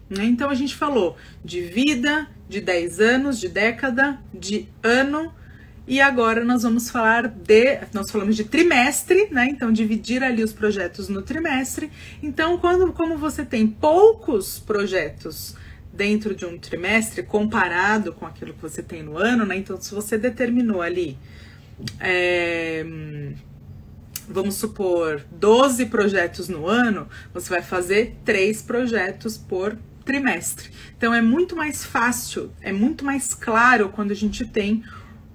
né? Então a gente falou de vida, de 10 anos, de década, de ano, e agora nós vamos falar nós falamos de trimestre, né? Então dividir ali os projetos no trimestre. Então como você tem poucos projetos dentro de um trimestre comparado com aquilo que você tem no ano, né? Então se você determinou ali, vamos supor, 12 projetos no ano, você vai fazer 3 projetos por trimestre. Então é muito mais fácil, é muito mais claro quando a gente tem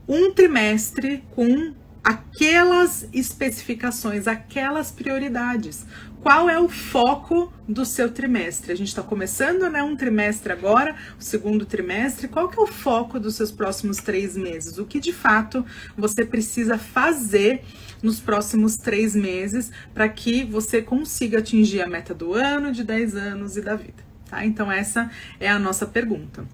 um trimestre com aquelas especificações, aquelas prioridades. Qual é o foco do seu trimestre? A gente está começando, né, um trimestre agora, o segundo trimestre. Qual que é o foco dos seus próximos 3 meses? O que de fato você precisa fazer nos próximos 3 meses para que você consiga atingir a meta do ano, de 10 anos e da vida, tá? Então essa é a nossa pergunta.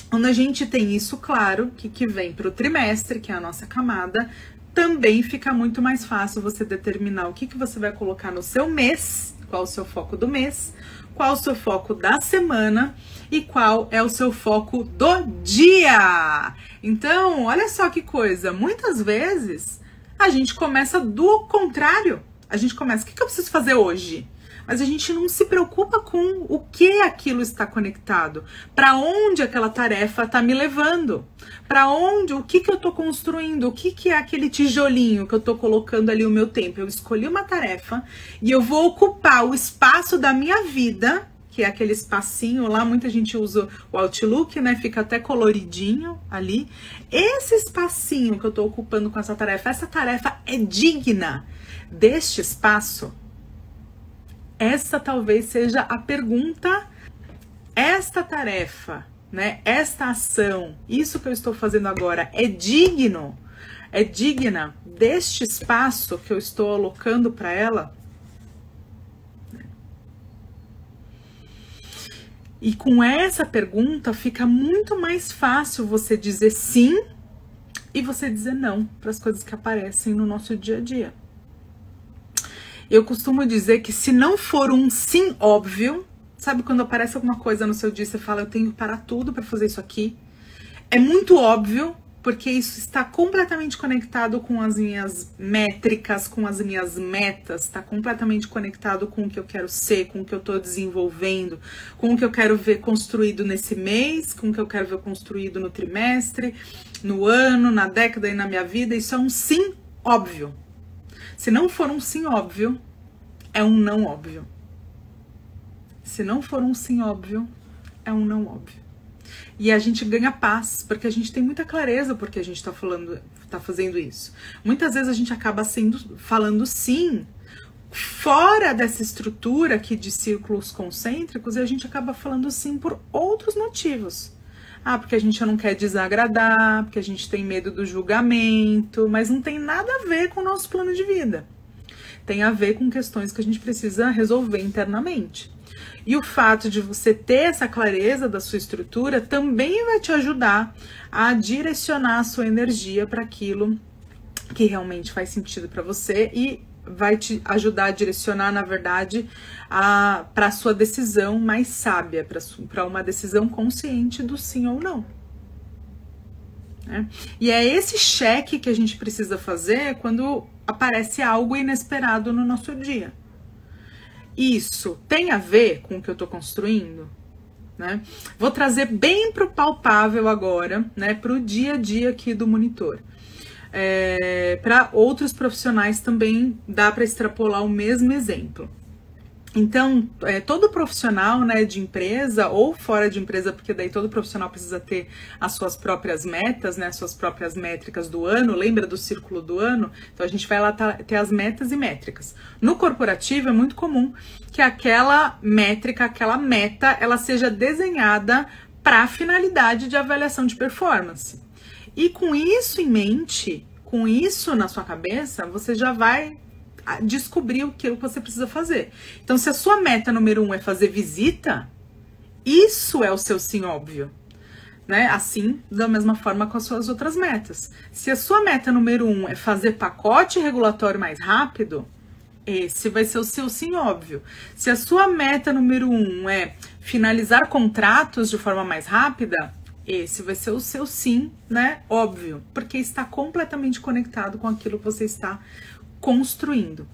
Quando a gente tem isso claro, que vem para o trimestre, que é a nossa camada, também fica muito mais fácil você determinar o que você vai colocar no seu mês, qual o seu foco do mês, qual o seu foco da semana e qual é o seu foco do dia. Então, olha só que coisa, muitas vezes a gente começa do contrário. A gente começa, o que eu preciso fazer hoje? Mas a gente não se preocupa com o que aquilo está conectado, para onde aquela tarefa está me levando, para onde, o que eu estou construindo, o que é aquele tijolinho que eu estou colocando ali o meu tempo. Eu escolhi uma tarefa e eu vou ocupar o espaço da minha vida, que é aquele espacinho lá, muita gente usa o Outlook, né? Fica até coloridinho ali. Esse espacinho que eu estou ocupando com essa tarefa é digna deste espaço? Essa talvez seja a pergunta. Esta tarefa, né? Esta ação, isso que eu estou fazendo agora é digno? É digna deste espaço que eu estou alocando para ela? E com essa pergunta fica muito mais fácil você dizer sim e você dizer não para as coisas que aparecem no nosso dia a dia. Eu costumo dizer que se não for um sim óbvio, sabe quando aparece alguma coisa no seu dia e você fala, eu tenho que parar tudo para fazer isso aqui? É muito óbvio, porque isso está completamente conectado com as minhas métricas, com as minhas metas, está completamente conectado com o que eu quero ser, com o que eu estou desenvolvendo, com o que eu quero ver construído nesse mês, com o que eu quero ver construído no trimestre, no ano, na década e na minha vida. Isso é um sim óbvio. Se não for um sim óbvio, é um não óbvio. Se não for um sim óbvio, é um não óbvio. E a gente ganha paz, porque a gente tem muita clareza porque a gente está fazendo isso. Muitas vezes a gente acaba falando sim fora dessa estrutura aqui de círculos concêntricos e a gente acaba falando sim por outros motivos. Ah, porque a gente não quer desagradar, porque a gente tem medo do julgamento, mas não tem nada a ver com o nosso plano de vida. Tem a ver com questões que a gente precisa resolver internamente. E o fato de você ter essa clareza da sua estrutura também vai te ajudar a direcionar a sua energia para aquilo que realmente faz sentido para você e vai te ajudar a direcionar, na verdade, para a sua decisão mais sábia, para uma decisão consciente do sim ou não. E é esse cheque que a gente precisa fazer quando aparece algo inesperado no nosso dia. Isso tem a ver com o que eu estou construindo? Né? Vou trazer bem para o palpável agora, né, para o dia a dia aqui do monitor. Para outros profissionais também dá para extrapolar o mesmo exemplo. Então, todo profissional, né, de empresa ou fora de empresa, porque daí todo profissional precisa ter as suas próprias metas, né, as suas próprias métricas do ano, lembra do círculo do ano? Então a gente vai lá ter as metas e métricas. No corporativo é muito comum que aquela métrica, aquela meta, ela seja desenhada para a finalidade de avaliação de performance. E com isso em mente, com isso na sua cabeça, você já vai descobrir o que você precisa fazer. Então, se a sua meta número 1 é fazer visita, isso é o seu sim óbvio, né? Assim, da mesma forma com as suas outras metas. Se a sua meta número 1 é fazer pacote regulatório mais rápido, esse vai ser o seu sim óbvio. Se a sua meta número 1 é finalizar contratos de forma mais rápida, esse vai ser o seu sim, né? Óbvio, porque está completamente conectado com aquilo que você está construindo.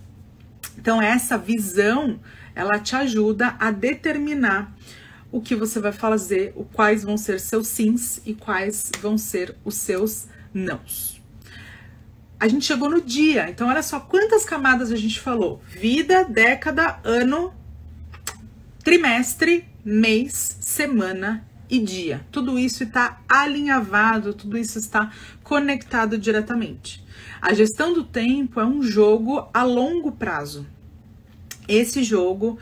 Então, essa visão, ela te ajuda a determinar o que você vai fazer, quais vão ser seus sims e quais vão ser os seus nãos. A gente chegou no dia, então olha só quantas camadas a gente falou. Vida, década, ano, trimestre, mês, semana e dia. Tudo isso está alinhavado, tudo isso está conectado diretamente. A gestão do tempo é um jogo a longo prazo. Esse jogo,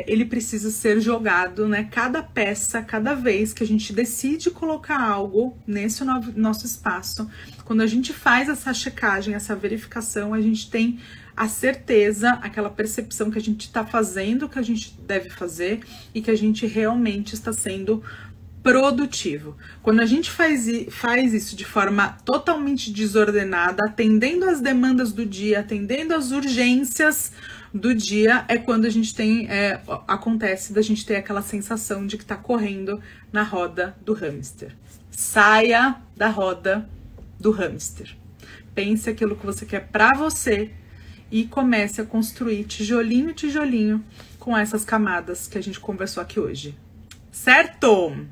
ele precisa ser jogado, né? Cada peça, cada vez que a gente decide colocar algo nesse nosso espaço, quando a gente faz essa checagem, essa verificação, a gente tem a certeza, aquela percepção que a gente está fazendo o que a gente deve fazer e que a gente realmente está sendo produtivo. Quando a gente faz isso de forma totalmente desordenada, atendendo às demandas do dia, atendendo às urgências do dia, é quando a gente tem, acontece da gente ter aquela sensação de que tá correndo na roda do hamster. Saia da roda do hamster. Pense aquilo que você quer para você e comece a construir tijolinho, tijolinho com essas camadas que a gente conversou aqui hoje. Certo?